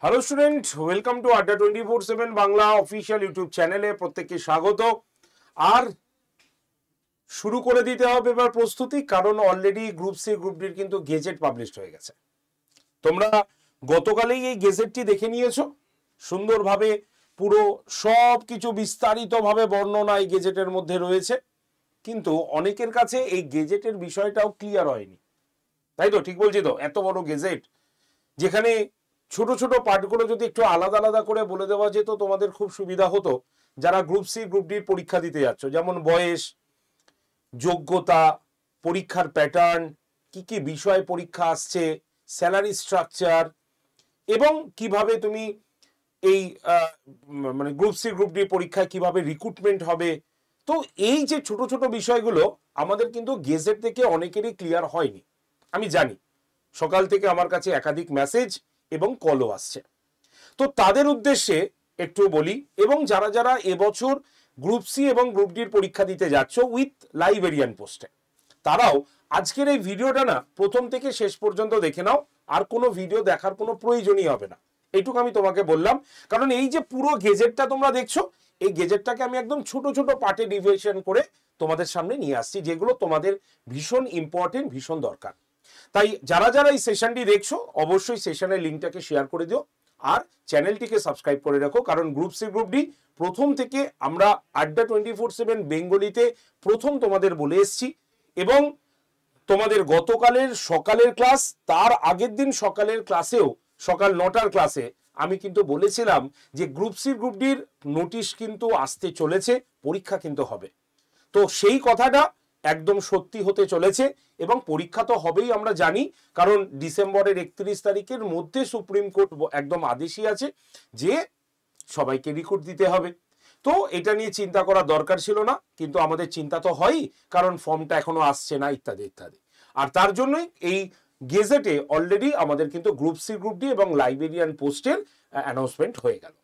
Hello student, welcome to আড্ডা 24/7 Bangla official YouTube চ্যানেলে প্রত্যেককে স্বাগত। আর শুরু করে দিতে হবে এবার প্রস্তুতি, কারণ অলরেডি গ্রুপ সি গ্রুপ ডির কিন্তু গেজেট পাবলিশ হয়ে গেছে। তোমরা গতকালেই এই গেজেটটি দেখে নিয়েছো সুন্দরভাবে, পুরো সব কিছু বিস্তারিতভাবে বর্ণনা এই গেজেটের মধ্যে রয়েছে, কিন্তু অনেকের কাছে এই গেজেটের বিষয়টাও ক্লিয়ার হয়নি, তাই তো? ঠিক বলছি তো? এত বড় গেজেট, যেখানে ছোট ছোট পার্টগুলো যদি একটু আলাদা আলাদা করে বলে দেওয়া যেত তোমাদের খুব সুবিধা হতো যারা গ্রুপ সি গ্রুপ ডির পরীক্ষা দিতে যাচ্ছ। যেমন বয়স, যোগ্যতা, পরীক্ষার প্যাটার্ন, কি কি বিষয়ে পরীক্ষা আসছে, স্যালারি স্ট্রাকচার, এবং কিভাবে তুমি এই মানে গ্রুপ সি গ্রুপ ডি পরীক্ষায় কিভাবে রিক্রুটমেন্ট হবে। তো এই যে ছোট ছোট বিষয়গুলো আমাদের কিন্তু গেজেট থেকে অনেকেরই ক্লিয়ার হয়নি। আমি জানি, সকাল থেকে আমার কাছে একাধিক মেসেজ এবং কলও আসছে। তো তাদের উদ্দেশ্যে একটু বলি, এবং যারা যারা এবছর গ্রুপ সি এবং গ্রুপ ডির পরীক্ষা দিতে যাচ্ছ উইথ লাইব্রেরিয়ান পোস্টে, তারাও আজকের এই ভিডিওটা না প্রথম থেকে শেষ পর্যন্ত দেখে নাও, আর কোনো ভিডিও দেখার কোনো প্রয়োজনই হবে না, এইটুকু আমি তোমাকে বললাম। কারণ এই যে পুরো গেজেটটা তোমরা দেখছো, এই গেজেটটাকে আমি একদম ছোট ছোট পার্টে ডিভিশন করে তোমাদের সামনে নিয়ে আসছি, যেগুলো তোমাদের ভীষণ ইম্পর্টেন্ট, ভীষণ দরকার। তাই যারা যারা এই সেশনটি দেখছো অবশ্যই সেশনের লিঙ্কটাকে শেয়ার করে দিও, আর চ্যানেলটিকে সাবস্ক্রাইব করে রাখো, কারণ গ্রুপ সি গ্রুপ ডি প্রথম থেকে আমরা আড্ডা 24/7 বেঙ্গলিতে প্রথম তোমাদের বলে এসছি। এবং তোমাদের গতকালের সকালের ক্লাস, তার আগের দিন সকালের ক্লাসেও, সকাল 9টার ক্লাসে আমি কিন্তু বলেছিলাম যে গ্রুপ সি গ্রুপ ডির নোটিশ কিন্তু আসতে চলেছে, পরীক্ষা কিন্তু হবে। তো সেই কথাটা একদম সত্যি হতে চলেছে, এবং পরীক্ষা তো হবেই আমরা জানি, কারণ ডিসেম্বরের 31 তারিখের মধ্যে সুপ্রিম কোর্ট একদম আদেশই আছে যে সবাইকে রিক্রুট দিতে হবে। তো এটা নিয়ে চিন্তা করার দরকার ছিল না, কিন্তু আমাদের চিন্তা তো হয়ই, কারণ ফর্মটা এখনো আসছে না, ইত্যাদি ইত্যাদি। আর তার জন্যই এই গেজেটে অলরেডি আমাদের কিন্তু গ্রুপ সি গ্রুপ ডি এবং লাইব্রেরিয়ান পোস্টের অ্যানাউন্সমেন্ট হয়ে গেল।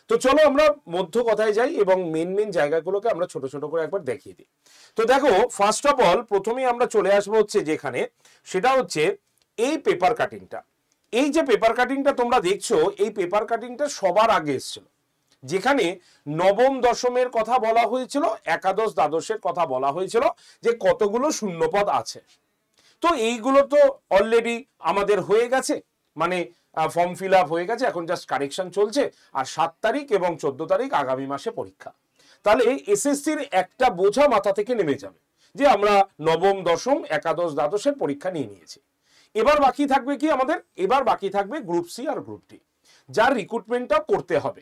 তো চলো আমরা মধ্য কথায় যাই এবং মেন মেন জায়গাগুলোকে আমরা ছোট ছোট করে একবার দেখিয়ে দিই। তো দেখো, ফার্স্ট অফ অল প্রথমেই আমরা চলে আসবো হচ্ছে যেখানে, সেটা হচ্ছে এই পেপার কাটিংটা। এই যে পেপার কাটিংটা তোমরা দেখছো, এই পেপার কাটিংটা সবার আগে এসেছিল, যেখানে নবম দশমের কথা বলা হয়েছিল, একাদশ দ্বাদশের কথা বলা হয়েছিল যে কতগুলো শূন্যপদ আছে। তো এইগুলো তো অলরেডি আমাদের হয়ে গেছে, মানে ফর্ম ফিল আপ হয়ে গেছে, এখন জাস্ট কারেকশন চলছে। আর 7 তারিখ এবং 14 তারিখ আগামী মাসে পরীক্ষা। তাহলে এসএসসির একটা বোঝা মাথা থেকে নেমে যাবে যে আমরা নবম দশম একাদশ দ্বাদশের পরীক্ষা নিয়ে নিয়েছি। এবার বাকি থাকবে কি আমাদের? এবার বাকি থাকবে গ্রুপ সি আর গ্রুপ ডি, যার রিক্রুটমেন্টটা করতে হবে।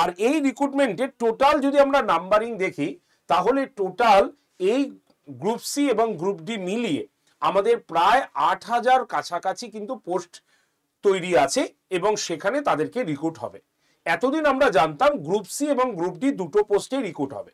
আর এই রিক্রুটমেন্টের টোটাল যদি আমরা নাম্বারিং দেখি, তাহলে টোটাল এই গ্রুপ সি এবং গ্রুপ ডি মিলিয়ে আমাদের প্রায় 8,000 কাছাকাছি কিন্তু পোস্ট তৈরি আছে, এবং সেখানে তাদেরকে রিক্রুট হবে। এতদিন আমরা জানতাম গ্রুপ সি এবং গ্রুপ ডি দুটো পোস্টে রিক্রুট হবে,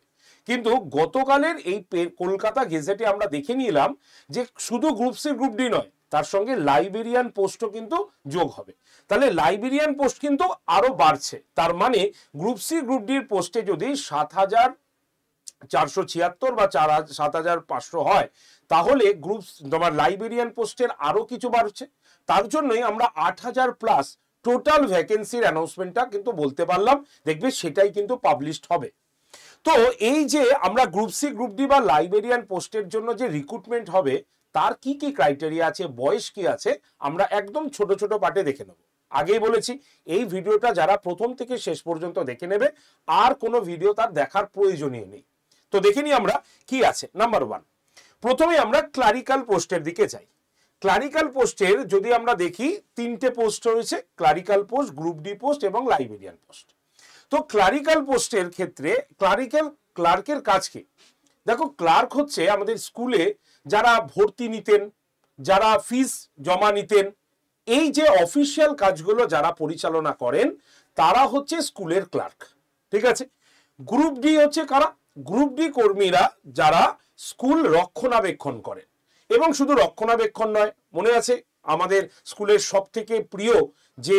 কিন্তু গতকালের এই কলকাতা গেজেটে আমরা দেখে নিলাম যে শুধু গ্রুপ সি গ্রুপ ডি নয়, তার সঙ্গে লাইব্রেরিয়ান পোস্টও কিন্তু যোগ হবে। তাহলে লাইব্রেরিয়ান পোস্ট কিন্তু আরো বাড়ছে। তার মানে গ্রুপ সি গ্রুপ ডির পোস্টে যদি 7,476 বা 7,500 হয়, তাহলে গ্রুপ তোমার লাইব্রেরিয়ান পোস্টের আরো কিছু বাড়ছে। তার জন্যই আমরা 8,000 প্লাস টোটাল ভ্যাকেন্সির অ্যানাউন্সমেন্টটা কিন্তু বলতে পারলাম, দেখবে সেটাই কিন্তু পাবলিশড হবে। তো এই যে আমরা গ্রুপ সি গ্রুপ ডি বা লাইব্রেরিয়ান পোস্টের জন্য যে রিক্রুটমেন্ট হবে, তার কি কি ক্রাইটেরিয়া আছে, বয়স কি আছে, আমরা একদম ছোট ছোট পার্টে দেখে নেব। আগেই বলেছি এই ভিডিওটা যারা প্রথম থেকে শেষ পর্যন্ত দেখে নেবে, আর কোনো ভিডিও তার দেখার প্রয়োজনই নেই। তো দেখে নিই আমরা কি আছে। নাম্বার 1, প্রথমে আমরা ক্লারিক্যাল পোস্টের দিকে যাই। ক্লারিক্যাল পোস্টের যদি আমরা দেখি, 3টে পোস্ট রয়েছে, clerical post, group D post এবং লাইব্রেরিয়ান পোস্ট। তো ক্লারিক্যাল পোস্টের ক্ষেত্রে ক্লার্কের কাজ কি? দেখো, ক্লার্ক হচ্ছে আমাদের স্কুলে যারা ভর্তি নিতেন, যারা ফিস জমা নিতেন, এই যে অফিসিয়াল কাজগুলো যারা পরিচালনা করেন, তারা হচ্ছে স্কুলের ক্লার্ক। ঠিক আছে। গ্রুপ ডি হচ্ছে কারা? গ্রুপ ডি কর্মীরা যারা স্কুল রক্ষণাবেক্ষণ করেন। এবং শুধু রক্ষণাবেক্ষণ নয়, মনে আছে আমাদের স্কুলের সব থেকে প্রিয় যে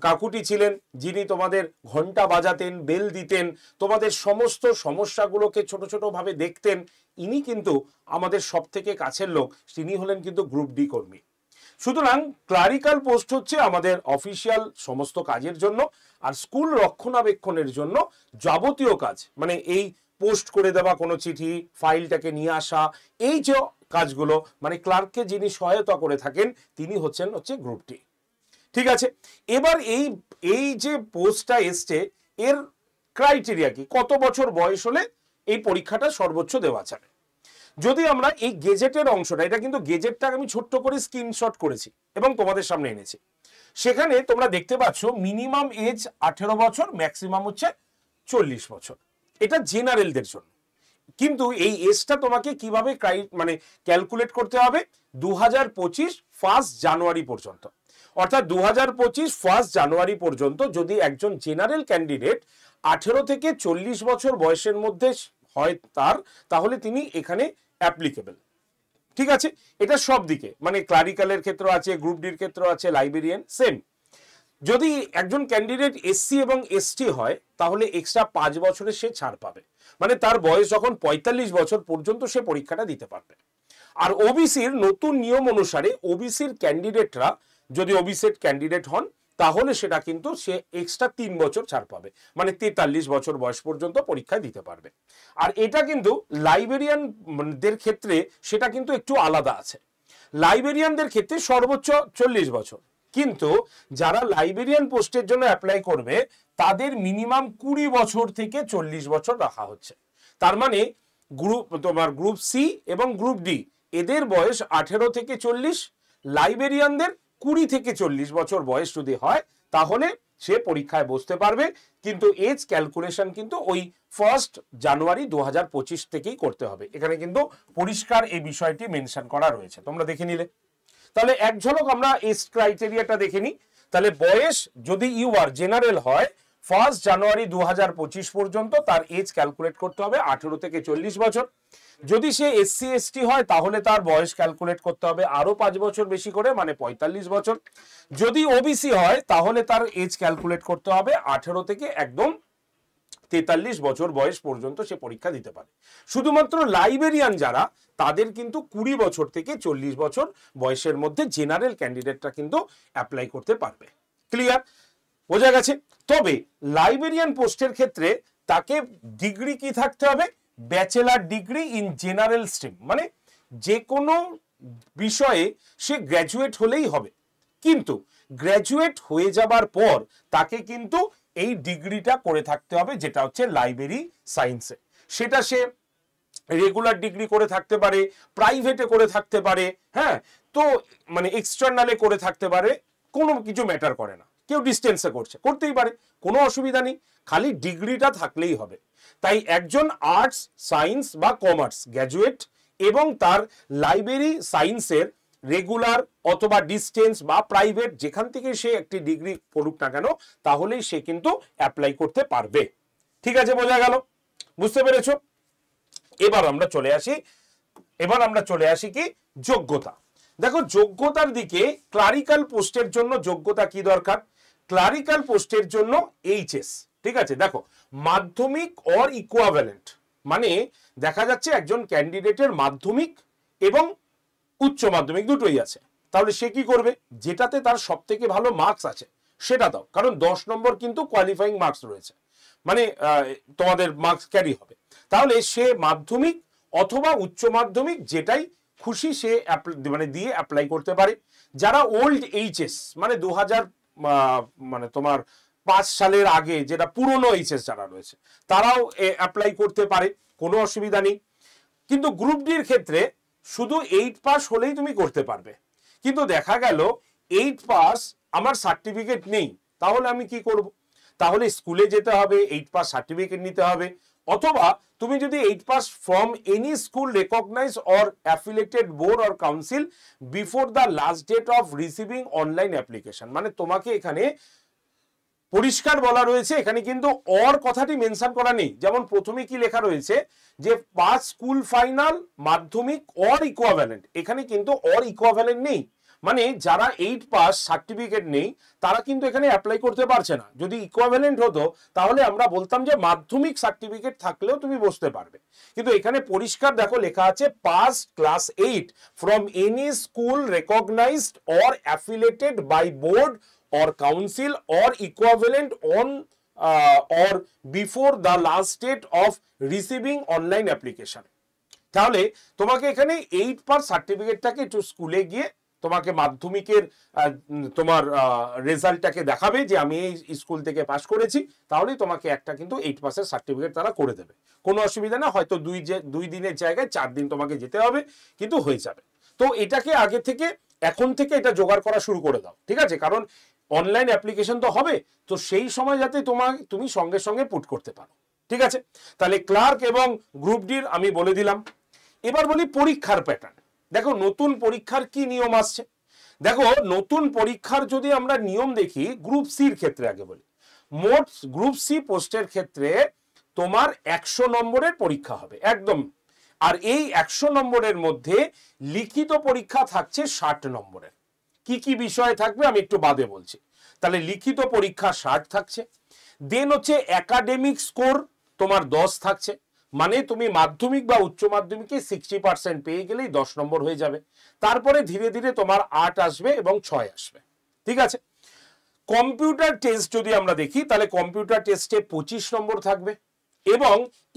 কাকুটি ছিলেন, যিনি তোমাদের ঘন্টা বাজাতেন, বেল দিতেন, তোমাদের সমস্ত সমস্যাগুলোকে ছোট ছোট ভাবে দেখতেন, ইনি কিন্তু আমাদের সব থেকে কাছের লোক, তিনি হলেন কিন্তু গ্রুপ ডি কর্মী। সুতরাং ক্লারিক্যাল পোস্ট হচ্ছে আমাদের অফিসিয়াল সমস্ত কাজের জন্য, আর স্কুল রক্ষণাবেক্ষণের জন্য যাবতীয় কাজ, মানে এই পোস্ট করে দেওয়া কোনো চিঠি, ফাইলটাকে নিয়ে আসা, এই যে কাজগুলো, মানে ক্লার্ককে যিনি সহায়তা করে থাকেন তিনি হচ্ছে গ্রুপ ডি। ঠিক আছে, এবার এই যে পোস্টটা এসছে এর ক্রাইটেরিয়া কি, কত বছর বয়স হলে এই পরীক্ষাটা সর্বোচ্চ দেওয়া যাবে। যদি আমরা এই গেজেটের অংশটা, এটা কিন্তু গেজেটটা আমি ছোট্ট করে স্ক্রিনশট করেছি এবং তোমাদের সামনে এনেছি, সেখানে তোমরা দেখতে পাচ্ছ মিনিমাম এজ 18 বছর, ম্যাক্সিমাম হচ্ছে 40 বছর। এটা জেনারেলদের জন্য। কিন্তু এই এজটা তোমাকে কিভাবে মানে ক্যালকুলেট করতে হবে, 2025 1 জানুয়ারি পর্যন্ত, অর্থাৎ 2025 1 জানুয়ারি পর্যন্ত যদি একজন জেনারেল ক্যান্ডিডেট 18 থেকে 40 বছর বয়সের মধ্যে হয় তাহলে তিনি এখানে অ্যাপ্লিকেবল। ঠিক আছে, এটা সব দিকে, মানে ক্লারিক্যালের ক্ষেত্রে আছে, গ্রুপ ডির ক্ষেত্রে আছে, লাইব্রেরিয়ান সেম। যদি একজন ক্যান্ডিডেট এসসি এবং এসটি হয় তাহলে এক্সট্রা 5 বছরের সে ছাড় পাবে, মানে তার বয়স যখন 45 বছর পর্যন্ত সে পরীক্ষাটা দিতে পারবে। আর ওবিসির নতুন নিয়ম অনুসারে ওবিসির ক্যান্ডিডেটরা যদি ওবিসি ক্যান্ডিডেট হন তাহলে সেটা কিন্তু সে এক্সট্রা 3 বছর ছাড় পাবে, মানে 43 বছর বয়স পর্যন্ত পরীক্ষায় দিতে পারবে। আর এটা কিন্তু লাইব্রেরিয়ানদের ক্ষেত্রে সেটা কিন্তু একটু আলাদা আছে। লাইব্রেরিয়ানদের ক্ষেত্রে সর্বোচ্চ 40 বছর, কিন্তু যারা লাইব্রেরিয়ান পোস্টের জন্য অ্যাপ্লাই করবে তাদের মিনিমাম 20 বছর থেকে 40 বছর রাখা হচ্ছে। তার মানে গ্রুপ সি এবং গ্রুপ ডি এদের বয়স 18 থেকে 40, লাইব্রেরিয়ানদের 20 থেকে 40 বছর বয়স যদি হয় তাহলে সে পরীক্ষায় বসতে পারবে। কিন্তু এজ ক্যালকুলেশন কিন্তু ওই 1 জানুয়ারি 2025 থেকেই করতে হবে। এখানে কিন্তু পরিষ্কার এই বিষয়টি মেনশন করা রয়েছে, তোমরা দেখে নিলে। তাহলে এক ঝলক আমরা এজ ক্রাইটেরিয়াটা দেখে নিই। তাহলে বয়স যদি ইউআর জেনারেল হয় 1 জানুয়ারি 2025 পর্যন্ত তার এজ ক্যালকুলেট করতে হবে 18 থেকে 40 বছর। যদি সে এসসি এসটি হয় তাহলে তার বয়স ক্যালকুলেট করতে হবে আরো 5 বছর বেশি করে, মানে 45 বছর। যদি ওবিসি হয় তাহলে তার এজ ক্যালকুলেট করতে হবে 18 থেকে একদম 43 বছর বয়স পর্যন্ত সে পরীক্ষা দিতে পারে। শুধুমাত্র লাইব্রেরিয়ান যারা তাদের কিন্তু 20 বছর থেকে 40 বছর বয়সের মধ্যে জেনারেল ক্যান্ডিডেটরা কিন্তু অ্যাপ্লাই করতে পারবে। ক্লিয়ার, বোঝা গেছে? তবে লাইব্রেরিয়ান পোস্টের ক্ষেত্রে তাকে ডিগ্রি কি থাকতে হবে, bachelor degree in general stream, মানে যে কোনো বিষয়ে সে গ্র্যাজুয়েট হলেই হবে। কিন্তু গ্র্যাজুয়েট হয়ে যাবার পর তাকে কিন্তু এই ডিগ্রিটা করে থাকতে হবে, যেটা হচ্ছে লাইব্রেরি সায়েন্সে। সেটা সে রেগুলার ডিগ্রি করে থাকতে পারে, প্রাইভেটে করে থাকতে পারে, হ্যাঁ, তো মানে এক্সটার্নালে করে থাকতে পারে, কোনো কিছু ম্যাটার করে না। কেউ ডিস্টেন্সে করতেই পারে, কোনো অসুবিধা নেই, খালি ডিগ্রিটা থাকলেই হবে। তাই একজন আর্টস, সায়েন্স বা কমার্স গ্র্যাজুয়েট এবং তার লাইব্রেরি সায়েন্সের রেগুলার অথবা ডিস্টেন্স বা প্রাইভেট যেখান থেকে সে একটি ডিগ্রি করুক না কেন তাহলেই সে কিন্তু অ্যাপ্লাই করতে পারবে। ঠিক আছে, বোঝা গেল? বুঝতে পেরেছো? এবার আমরা চলে আসি কি যোগ্যতা। দেখো যোগ্যতার দিকে ক্লারিক্যাল পোস্টের জন্য যোগ্যতা কি দরকার? ক্লারিক্যাল পোস্টের জন্য এইচএস। ঠিক আছে, দেখো মাধ্যমিক অর ইকুইভ্যালেন্ট, মানে দেখা যাচ্ছে একজন ক্যান্ডিডেটের মাধ্যমিক এবং উচ্চ মাধ্যমিক দুটোই আছে, তাহলে সে কি করবে, যেটাতে তার সব থেকে ভালো মার্কস আছে সেটা দাও, কারণ 10 নম্বর কিন্তু কোয়ালিফাইং মার্কস রয়েছে, মানে তোমাদের মার্কস ক্যারি হবে। তাহলে সে মাধ্যমিক অথবা উচ্চ মাধ্যমিক যেটাই খুশি সে মানে দিয়ে অ্যাপ্লাই করতে পারে। যারা ওল্ড এইচএস মানে 2000 মানে তোমার 5 সালের আগে যেটা পুরনো এইচএস যারা রয়েছে তারাও অ্যাপ্লাই করতে পারে, কোনো অসুবিধা নেই। কিন্তু গ্রুপ ডির ক্ষেত্রে শুধু 8 পাস হলেই তুমি করতে পারবে। কিন্তু দেখা গেল 8 পাস আমার সার্টিফিকেট নেই, তাহলে আমি কি করব? তাহলে স্কুলে যেতে হবে, 8 পাস সার্টিফিকেট নিতে হবে, অথবা তুমি যদি 8 pass from any school recognise or affiliated board or council before the last date of receiving online application, মানে তোমাকে এখানে পরিষ্কার বলা রয়েছে, এখানে কিন্তু অর কথাটি মেনশন করা নেই। যেমন প্রথমে কি লেখা রয়েছে যে পাস স্কুল ফাইনাল মাধ্যমিক অর ইকুইভ্যালেন্ট, এখানে কিন্তু অর ইকুইভ্যালেন্ট নেই, মানে যারা 8 পাস সার্টিফিকেট নেই তারা কিন্তু এখানে অ্যাপ্লাই করতে পারছে না। যদি ইকুইভ্যালেন্ট হতো তাহলে আমরা বলতাম যে মাধ্যমিক সার্টিফিকেট থাকলেও তুমি বসতে পারবে, কিন্তু এখানে পরিষ্কার দেখো লেখা আছে pass class 8 from any school recognised or affiliated by board or council or equivalent on or before the last date of receiving online application। তাহলে তোমাকে এখানে 8 পাস সার্টিফিকেটটাকে একটু স্কুলে গিয়ে তোমাকে মাধ্যমিকের তোমার রেজাল্টটাকে দেখাবে যে আমি এই স্কুল থেকে পাস করেছি, তাহলেই তোমাকে একটা কিন্তু 8 পাসের সার্টিফিকেট তারা করে দেবে। কোনো অসুবিধা না, হয়তো 2 দিনের জায়গায় 4 দিন তোমাকে যেতে হবে, কিন্তু হয়ে যাবে। তো এটাকে আগে থেকে এখন থেকে এটা জোগাড় করা শুরু করে দাও, ঠিক আছে? কারণ অনলাইন অ্যাপ্লিকেশন তো হবে, তো সেই সময় যাতে তুমি সঙ্গে সঙ্গে পুট করতে পারো, ঠিক আছে? তাহলে ক্লার্ক এবং গ্রুপ ডির আমি বলে দিলাম। এবার বলি পরীক্ষার প্যাটার্ন। দেখো নতুন পরীক্ষার কি নিয়ম আসছে। দেখো নতুন পরীক্ষার যদি আমরা নিয়ম দেখি, গ্রুপ সির ক্ষেত্রে আগে বলি, মোট গ্রুপ সি পোস্টের ক্ষেত্রে তোমার 100 নম্বরের পরীক্ষা হবে একদম। আর এই 100 নম্বরের মধ্যে লিখিত পরীক্ষা থাকছে 60 নম্বরের। কি কি বিষয় থাকবে আমি একটু বাদে বলছি। তাহলে লিখিত পরীক্ষা 60 থাকছে, দেন হচ্ছে একাডেমিক স্কোর তোমার 10 থাকছে, মানে তুমি মাধ্যমিক বা উচ্চ মাধ্যমিকে 60% পেয়ে গেলেই 10 নম্বর হয়ে যাবে। তারপরে ধীরে ধীরে তোমার 8 আসবে এবং 6 আসবে, ঠিক আছে? কম্পিউটার টেস্ট যদি আমরা দেখি, তাহলে কম্পিউটার টেস্টে 25 নম্বর থাকবে এবং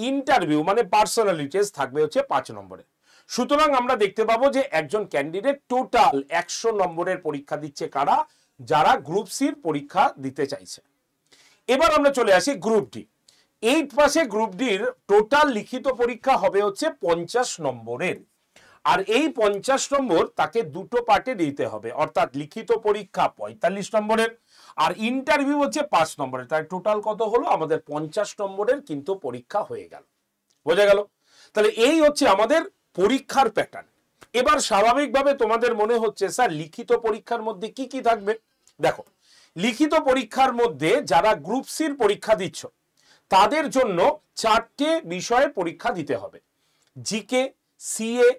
ইন্টারভিউ মানে পার্সোনালিটি টেস্ট থাকবে হচ্ছে 5 নম্বরের। সুতরাং আমরা দেখতে পাবো যে একজন ক্যান্ডিডেট টোটাল 100 নম্বরের পরীক্ষা দিচ্ছে কারা? যারা গ্রুপ সির পরীক্ষা দিতে চাইছে। এবার আমরা চলে আসি গ্রুপ ডি। 8 পাসে গ্রুপ ডির টোটাল লিখিত পরীক্ষা হবে হচ্ছে 50 নম্বরের। আর এই 50 নম্বর তাকে দুটো পার্টে দিতে হবে, অর্থাৎ লিখিত পরীক্ষা 45 নম্বরের আর ইন্টারভিউ হচ্ছে 5 নম্বরের। তাই টোটাল কত হলো? আমাদের 50 নম্বরের কিন্তু পরীক্ষা হয়ে গেল। বোঝা গেল? তাহলে এই হচ্ছে আমাদের পরীক্ষার প্যাটার্ন। এবার স্বাভাবিকভাবে তোমাদের মনে হচ্ছে স্যার লিখিত পরীক্ষার মধ্যে কি কি থাকবে? দেখো লিখিত পরীক্ষার মধ্যে যারা গ্রুপ সির পরীক্ষা দিচ্ছ তাদের জন্য 4টে বিষয়ে পরীক্ষা দিতে হবে, জিকে, সিএ,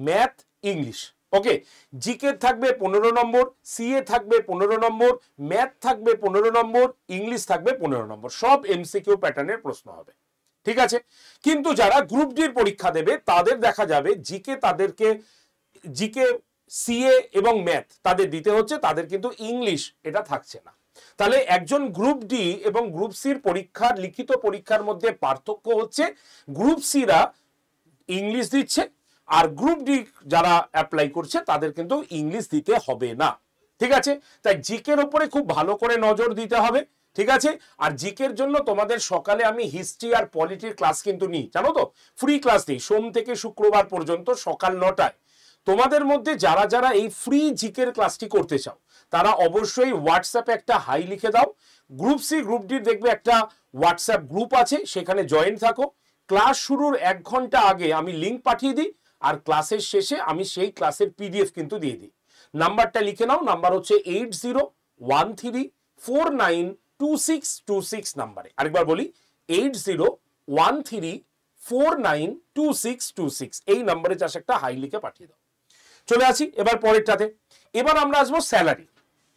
ম্যাথ, ইংলিশ। ওকে, জিকে থাকবে 15 নম্বর, সিএ থাকবে 15 নম্বর, ম্যাথ থাকবে 15 নম্বর, ইংলিশ থাকবে 15 নম্বর। সব এমসিকিউ প্যাটার্নের প্রশ্ন হবে, ঠিক আছে? কিন্তু যারা গ্রুপ ডির পরীক্ষা দেবে তাদের দেখা যাবে জিকে, সিএ এবং ম্যাথ তাদের দিতে হচ্ছে, তাদের কিন্তু ইংলিশ এটা থাকছে না। তাহলে একজন গ্রুপ ডি এবং গ্রুপ সির পরীক্ষার লিখিত পরীক্ষার মধ্যে পার্থক্য হচ্ছে গ্রুপ সিরা ইংলিশ দিচ্ছে আর গ্রুপ ডি যারা অ্যাপ্লাই করছে তাদের কিন্তু ইংলিশ দিতে হবে না, ঠিক আছে? তাই জিকের উপরে খুব ভালো করে নজর দিতে হবে, ঠিক আছে? আর জিকের জন্য তোমাদের সকালে আমি হিস্ট্রি আর পলিটির ক্লাস কিন্তু নিই, জানো তো? ফ্রি ক্লাস নিই সোম থেকে শুক্রবার পর্যন্ত সকাল 9টায়। তোমাদের মধ্যে যারা যারা এই ফ্রি জিকের ক্লাসটি করতে চাও তারা অবশ্যই হোয়াটসঅ্যাপে একটা হাই লিখে দাও। গ্রুপ সি গ্রুপ ডি দেখবে একটা হোয়াটসঅ্যাপ গ্রুপ আছে, সেখানে জয়েন থাকো। ক্লাস শুরুর 1 ঘন্টা আগে আমি লিঙ্ক পাঠিয়ে দিই আর ক্লাসের শেষে আমি সেই ক্লাসের পিডিএফ কিন্তু দিয়ে দিই। নাম্বারটা লিখে নাও, নাম্বার হচ্ছে 8013492626 নাম্বারে। আরেকবার বলি 8013492626 এই নাম্বারে জাস্ট একটা হাই লিখে পাঠিয়ে দাও। চলে আসি এবার পরেরটাতে। এবার আমরা আসবো স্যালারি।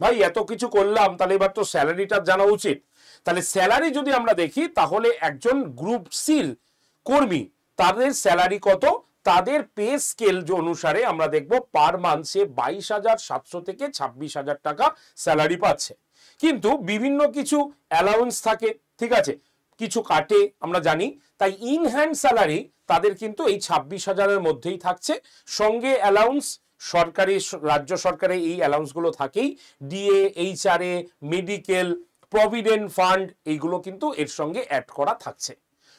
ভাই এত কিছু করলাম, তাহলে এবার তো স্যালারিটা জানা উচিত। তাহলে স্যালারি যদি আমরা দেখি তাহলে একজন গ্রুপ সির কর্মী তাদের স্যালারি কত? তাদের পে স্কেল অনুসারে আমরা দেখব পার মান্থে 22,700 থেকে 26,000 টাকা স্যালারি পাচ্ছে। কিন্তু বিভিন্ন কিছু অ্যালাউন্স থাকে, ঠিক আছে, কিছু কাটে আমরা জানি। তাই ইন হ্যান্ড স্যালারি তাদের কিন্তু এই 26,000-এর মধ্যেই থাকছে। সঙ্গে অ্যালাউন্স সরকারি রাজ্য সরকারের এই অ্যালাউন্সগুলো থাকেই, DA, HRA, medical, provident fund এইগুলো কিন্তু এর সঙ্গে অ্যাড করা থাকছে।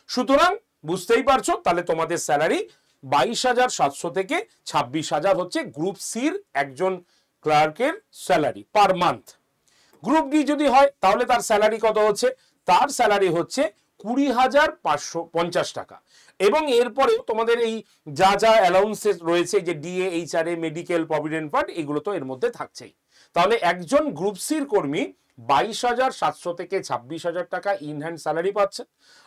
সুতরাং বুঝতেই পারছো তাহলে তোমাদের স্যালারি 22,700 থেকে 26,000 হচ্ছে গ্রুপ সির একজন ক্লার্কের salary per month. Group D যদি হয় তাহলে তার স্যালারি কত হচ্ছে? তার স্যালারি হচ্ছে 20,550 টাকা। এবং এরপরে তোমাদের এই যা যা অ্যালাউন্সেস রয়েছে যে DA, HRA, medical, provident fund এগুলো তো এর মধ্যে থাকছেই। তাহলে একজন গ্রুপ সির কর্মী 22,700 থেকে 26,000 টাকা ইন হ্যান্ড স্যালারি পাচ্ছে।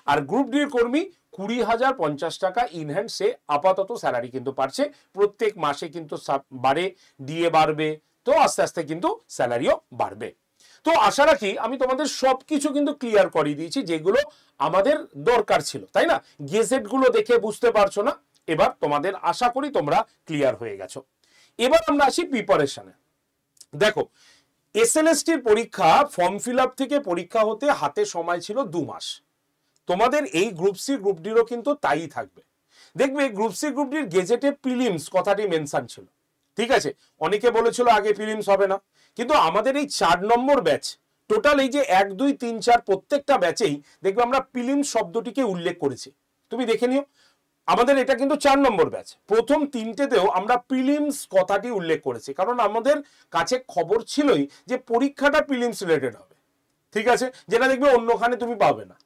আর গ্রুপ ডির কর্মী 20,050 টাকা ইন হ্যান্ড সে আপাতত স্যালারি কিন্তু পাচ্ছে। প্রত্যেক মাসে কিন্তু বাড়ে, ডিএ বাড়বে, তো আস্তে আস্তে কিন্তু স্যালারিও বাড়বে। তো আশা রাখি আমি তোমাদের সবকিছু কিন্তু ক্লিয়ার করে দিয়েছি যেগুলো আমাদের দরকার ছিল, তাই না? গেজেট গুলো দেখে বুঝতে পারছো না, এবার তোমাদের আশা করি তোমরা ক্লিয়ার হয়ে গেছো। এবার আমরা আসি প্রিপারেশনে। দেখো, এসএলএসটির পরীক্ষা ফর্ম ফিল আপ থেকে পরীক্ষা হতে হাতে সময় ছিল 2 মাস। তোমাদের এই গ্রুপ সি গ্রুপ ডিরও কিন্তু তাই থাকবে। দেখবে গ্রুপ সি গ্রুপ ডির গেজেটে প্রিলিমস কথাটি মেনশন ছিল, ঠিক আছে? অনেকে বলেছিল আগে প্রিলিমস হবে না, কিন্তু আমাদের এই 4 নম্বর ব্যাচ, টোটাল এই যে 1 2 3 4 প্রত্যেকটা ব্যাচেই দেখবে আমরা প্রিলিমস শব্দটিকে উল্লেখ করেছি। তুমি দেখে নিও, আমাদের এটা কিন্তু 4 নম্বর ব্যাচ, প্রথম 3টেতেও আমরা প্রিলিমস কথাটি উল্লেখ করেছি, কারণ আমাদের কাছে খবর ছিলই যে পরীক্ষাটা প্রিলিমস রিলেটেড হবে, ঠিক আছে? যেটা দেখবে অন্যখানে তুমি পাবে না।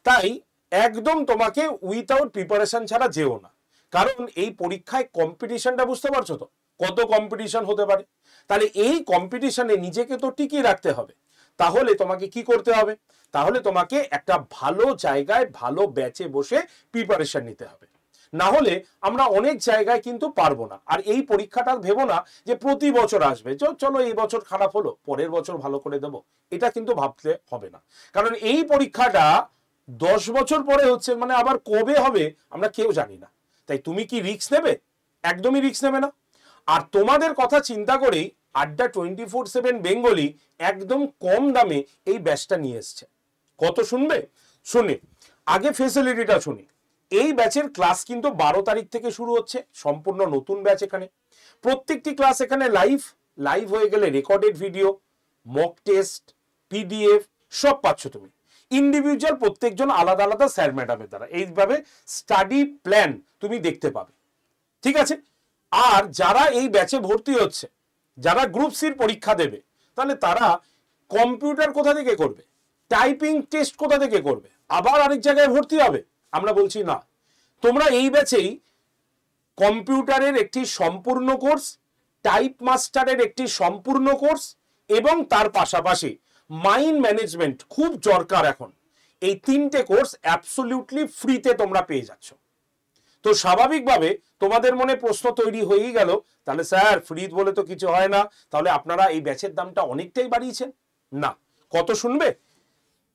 তাই একদম তোমাকে উইথাউট প্রিপারেশন ছাড়া যেও না, কারণ এই পরীক্ষায় কম্পিটিশনটা বুঝতে পারছো তো কত কম্পিটিশন হতে পারে। তাহলে এই কম্পিটিশনে নিজেকে তো টিকিয়ে রাখতে হবে। তাহলে তোমাকে কি করতে হবে? তাহলে তোমাকে একটা ভালো জায়গায় ভালো ব্যাচে বসে প্রিপারেশন নিতে হবে, না হলে আমরা অনেক জায়গায় কিন্তু পারবো না। আর এই পরীক্ষাটা ভেবো না যে প্রতি বছর আসবে, চলো এই বছর খারাপ হলো পরের বছর ভালো করে দেবো, এটা কিন্তু ভাবতে হবে না। কারণ এই পরীক্ষাটা 10 বছর পরে হচ্ছে, মানে আবার কবে হবে আমরা কেউ জানি না। তাই তুমি কি রিস্ক নেবে? একদমই রিস্ক নেবে না। আর তোমাদের কথা চিন্তা করেই আড্ডা 24/7 বেঙ্গলি একদম কম দামে এই ব্যাচটা নিয়ে এসছে। কত শুনবে? শুনে আগে ফেসিলিটিটা শুনি। এই ব্যাচের ক্লাস কিন্তু 12 তারিখ থেকে শুরু হচ্ছে, সম্পূর্ণ নতুন ব্যাচ। এখানে প্রত্যেকটি ক্লাস এখানে লাইভ হয়ে গেলে recorded video, mock test, PDF সব পাচ্ছ তুমি। ইন্ডিভিজুয়াল প্রত্যেকজন আলাদা আলাদা স্যার ম্যাডামের দ্বারা এইভাবে স্টাডি প্ল্যান তুমি দেখতে পাবে, ঠিক আছে? আর যারা এই ব্যাচে ভর্তি হচ্ছে, যারা গ্রুপ সির পরীক্ষা দেবে, তাহলে তারা কম্পিউটার কোথা থেকে করবে, টাইপিং টেস্ট কোথা থেকে করবে, আবার আরেক জায়গায় ভর্তি হবে? আমরা বলছি না, তোমরা এই ব্যাচেই কম্পিউটারের একটি সম্পূর্ণ কোর্স, টাইপ মাস্টারের একটি সম্পূর্ণ কোর্স এবং তার পাশাপাশি মাইন্ড ম্যানেজমেন্ট খুব দরকার এখন, এই 3টে কোর্স অ্যাবসলিউটলি ফ্রিতে তোমরা পেয়ে যাচ্ছ। তো স্বাভাবিকভাবে তোমাদের মনে প্রশ্ন তৈরি হয়েই গেল, তাহলে স্যার ফ্রি বলে তো কিছু হয় না, তাহলে আপনারা এই ব্যাচের দামটা অনেকটাই বাড়িয়েছেন। না, কত শুনবে?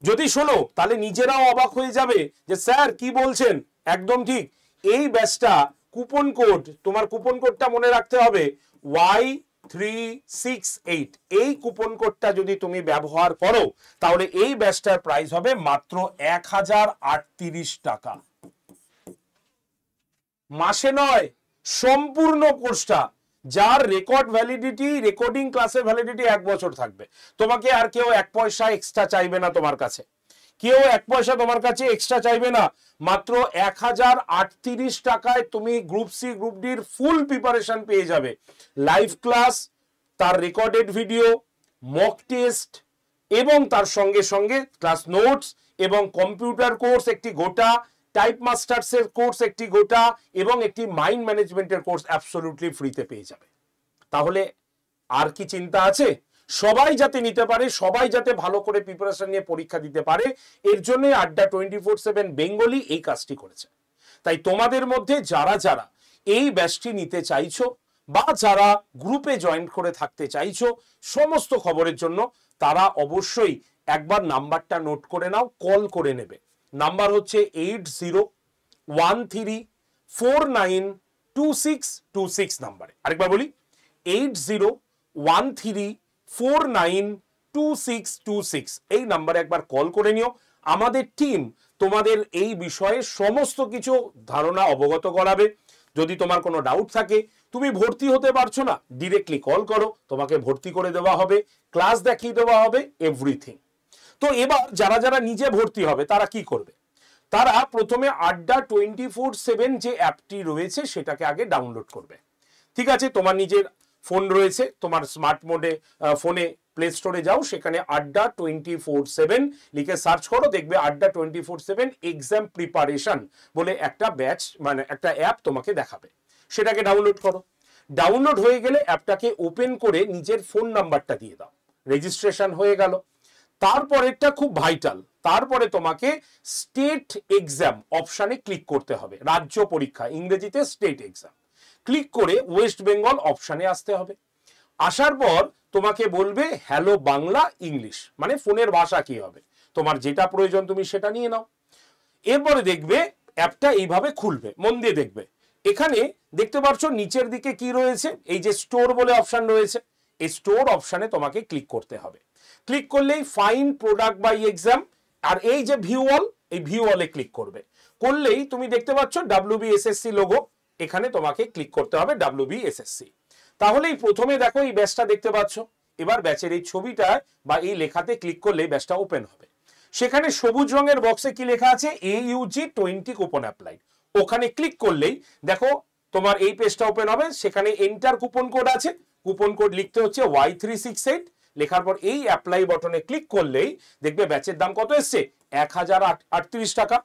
যদি শোনো তাহলে নিজেরাও অবাক হয়ে যাবে যে স্যার কি বলছেন। একদম ঠিক, এই ব্যাচটা কুপন কোড, তোমার কুপন কোডটা মনে রাখতে হবে Y368। এই কুপন কোডটা যদি তুমি ব্যবহার করো তাহলে এই ব্যাচটার প্রাইস হবে মাত্র 1038 টাকা। মাসে নয়, সম্পূর্ণ কোর্সটা, যার রেকর্ড ভ্যালিডিটি, রেকর্ডিং ক্লাসের ভ্যালিডিটি 1 বছর থাকবে। তোমাকে আর কেউ 1 পয়সা এক্সট্রা চাইবে না তোমার কাছে, কেউ 1 পয়সা তোমার কাছে এক্সট্রা চাইবে না। মাত্র 1038 টাকায় তুমি গ্রুপ সি গ্রুপ ডির ফুল প্রিপারেশন পেয়ে যাবে। লাইভ ক্লাস, তার রেকর্ডেড ভিডিও, মক টেস্ট এবং তার সঙ্গে সঙ্গে ক্লাস নোটস এবং কম্পিউটার কোর্স একটি গোটা, টাইপ মাস্টার্সের কোর্স একটি গোটা এবং একটি মাইন্ড ম্যানেজমেন্টের কোর্স অ্যাবসলিউটলি ফ্রিতে পেয়ে যাবে। তাহলে আর কি চিন্তা আছে? সবাই যাতে নিতে পারে, সবাই যাতে ভালো করে প্রিপারেশন নিয়ে পরীক্ষা দিতে পারে, এর জন্যই আড্ডা 24/7 বেঙ্গলি এই কাজটি করেছে। তাই তোমাদের মধ্যে যারা যারা এই ব্যাচটি নিতে চাইছো বা যারা গ্রুপে জয়েন করে থাকতে চাইছো, সমস্ত খবরের জন্য তারা অবশ্যই একবার নাম্বারটা নোট করে নাও, কল করে নেবে। নাম্বার হচ্ছে 8013492626 নাম্বারে। আরেকবার বলি, 8013492626 এই নাম্বারে একবার কল করে নিও। আমাদের টিম তোমাদের এই বিষয়ে সমস্ত কিছু ধারণা অবগত করাবে। যদি তোমার কোনো ডাউট থাকে, তুমি ভর্তি হতে পারছো না, ডিরেক্টলি কল করো, তোমাকে ভর্তি করে দেওয়া হবে, ক্লাস দেখিয়ে দেওয়া হবে, এভরিথিং। তো এবার যারা যারা নিজে ভর্তি হবে তারা কি করবে? তারা প্রথমে আড্ডা 24/7 যে অ্যাপটি রয়েছে সেটাকে আগে ডাউনলোড করবে, ঠিক আছে? তোমার নিজের ফোন রয়েছে, তোমার স্মার্ট মোডে ফোনে প্লে স্টোরে যাও, সেখানে আড্ডা 24/7 লিখে সার্চ করো, দেখবে আড্ডা 24/7 এক্সাম প্রিপারেশন বলে একটা ব্যাচ, মানে একটা অ্যাপ তোমাকে দেখাবে। সেটাকে ডাউনলোড করো। ডাউনলোড হয়ে গেলে অ্যাপটাকে ওপেন করে নিজের ফোন নাম্বারটা দিয়ে দাও, রেজিস্ট্রেশন হয়ে গেল। তারপরেরটা খুব ভাইটাল, তারপরে তোমাকে স্টেট এক্সাম অপশানে ক্লিক করতে হবে। রাজ্য পরীক্ষা, ইংরেজিতে স্টেট এক্সাম। ক্লিক করে ওয়েস্ট বেঙ্গল অপশানে আসতে হবে। আসার পর তোমাকে বলবে হ্যালো বাংলা ইংলিশ, মানে ফোনের ভাষা কি হবে, তোমার যেটা প্রয়োজন তুমি সেটা নিয়ে নাও। এরপরে দেখবে অ্যাপটা এইভাবে খুলবে, মন দিয়ে দেখবে। এখানে দেখতে পাচ্ছ নিচের দিকে কি রয়েছে, এই যে স্টোর বলে অপশন রয়েছে, এই স্টোর অপশনে তোমাকে ক্লিক করতে হবে। ক্লিক করলেই ফাইন্ড প্রোডাক্ট বাই এক্সাম, আর এই যে ভিউ অল, এই ভিউ অলে ক্লিক করবে। করলেই তুমি দেখতে পাচ্ছ WBSSC লোগো, এখানে তোমাকে ক্লিক করতে হবে WBSSC। তাহলেই প্রথমে দেখো এই ব্যাচটা দেখতে পাচ্ছ। এবার ব্যাচের এই ছবিটা বা এই লেখাতে ক্লিক করলে ব্যাচটা ওপেন হবে। সেখানে সবুজ রঙের বক্সে কি লেখা আছে, AUG 20 কুপন অ্যাপ্লাইড। ওখানে ক্লিক করলেই দেখো তোমার এই পেজটা ওপেন হবে। সেখানে এন্টার কুপন কোড আছে, কুপন কোড লিখতে হচ্ছে Y368। লেখার পর এই অ্যাপ্লাই বাটনে ক্লিক করলেই দেখবে ব্যাচের দাম কত এসছে, 1038 টাকা।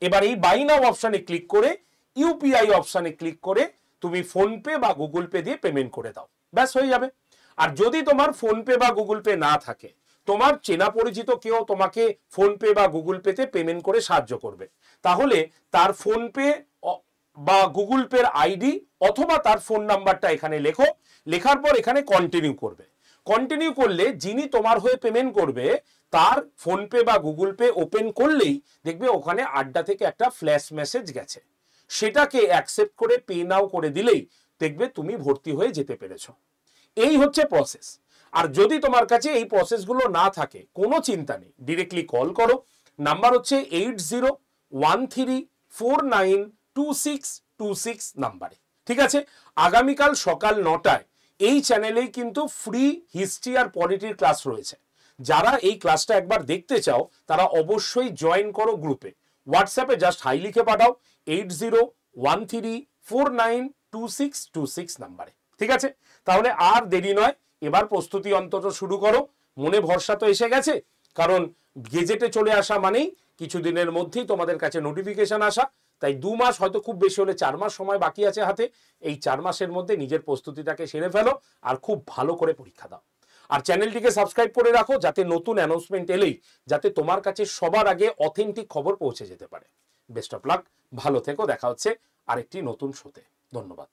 এবার এই বাই নাও অপশনে ক্লিক করে ইউপিআই অপশনে ক্লিক করে তুমি ফোনপে বা গুগল পে দিয়ে পেমেন্ট করে দাও, ব্যাস হয়ে যাবে। আর যদি তোমার ফোনপে বা গুগল পে না থাকে, তোমার চেনা পরিচিত কেউ তোমাকে ফোনপে বা গুগল পেতে পেমেন্ট করে সাহায্য করবে, তাহলে তার ফোনপে বা গুগল পের আইডি অথবা তার ফোন নাম্বারটা এখানে লেখো। লেখার পর এখানে কন্টিনিউ করবে। কন্টিনিউ করলে যিনি তোমার হয়ে পেমেন্ট করবে তার ফোনপে বা গুগল পে ওপেন করলেই দেখবে ওখানে আড্ডা থেকে একটা ফ্ল্যাশ মেসেজ গেছে, সেটাকে অ্যাকসেপ্ট করে পে নাও করে দিলেই দেখবে তুমি ভর্তি হয়ে যেতে পেরেছো। এই হচ্ছে প্রসেস। আর যদি তোমার কাছে এই প্রসেসগুলো না থাকে, কোনো চিন্তা নেই, ডিরেক্টলি কল করো। নাম্বার হচ্ছে 8013492626 নাম্বারে, ঠিক আছে? আগামীকাল সকাল 9টায় এই চ্যানেলেই কিন্তু ফ্রি হিস্ট্রি আর পলিটির ক্লাস রয়েছে। যারা এই ক্লাসটা একবার দেখতে চাও তারা অবশ্যই জয়েন করো গ্রুপে। হোয়াটসঅ্যাপে জাস্ট হাই লিখে পাঠাও 8013492626 নাম্বারে, ঠিক আছে? তাহলে আর দেরি নয়, এবার প্রস্তুতি অন্তত শুরু করো। মনে ভরসা তো এসে গেছে, কারণ গেজেটে চলে আসা মানেই কিছুদিনের মধ্যেই তোমাদের কাছে নোটিফিকেশন আসা। তাই 2 মাস, হয়তো খুব বেশি হলে 4 মাস সময় বাকি আছে হাতে। এই 4 মাসের মধ্যে নিজের প্রস্তুতিটাকে সেরে ফেলো আর খুব ভালো করে পরীক্ষা দাও। আর চ্যানেলটিকে সাবস্ক্রাইব করে রাখো, যাতে নতুন অ্যানাউন্সমেন্ট এলেই যাতে তোমার কাছে সবার আগে অথেন্টিক খবর পৌঁছে যেতে পারে। বেস্ট অফ লাক, ভালো থেকো, দেখা হচ্ছে আরেকটি নতুন শোতে। ধন্যবাদ।